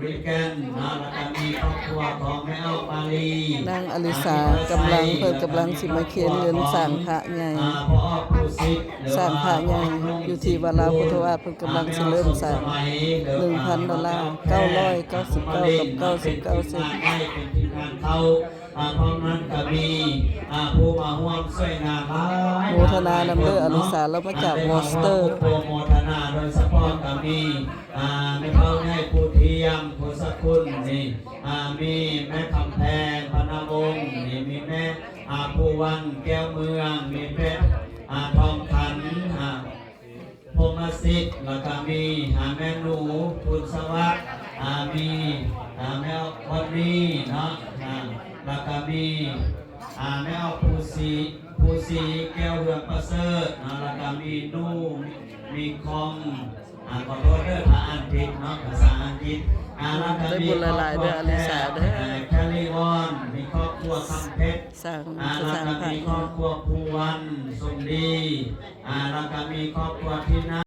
ริแกนแล้วก็มีครอบครัวของแม่เอาปาลีนางอลิสากำลังสิมาเขียนเงินสร้างพระใหญ่สร้างพระใหญ่อยู่ที่วราพุทธวาสเพิ่นกำลังสิเริ่มสร้าง $1,000 999 กับ 99 เซนต์พร้อมนั้นก็มีผู้มาร่วมช่วยงานโมทนานำเด้ออลิสาแล้วมาจากวอสเตอร์โมทนาโดยเฉพาะก็มีไม่เข้าง่ายผู้เทียมผู้สกุลนี่มีแม่คำแพงพนาวงศ์นี่มีแม่ผู้วันแก้วเมืองมีแม่ทองขันพงศ์สิทธิ์แล้วก็มีแม่หนูพุทธสวัสดิ์มีแม่วันนี้เนาะแล้วก็มีแม่ผู้สีแก้วเรืองประเสริฐแล้วก็มีนู่มีคองขอโทษด้วยภาษาอังกฤษเนาะภาษาอังกฤษแล้วก็มีครอบครัวแคลิวอนมีครอบครัวคำเพชรแล้วก็มีครอบครัวภูวันสมดีแล้วก็มีครอบครัวที่นา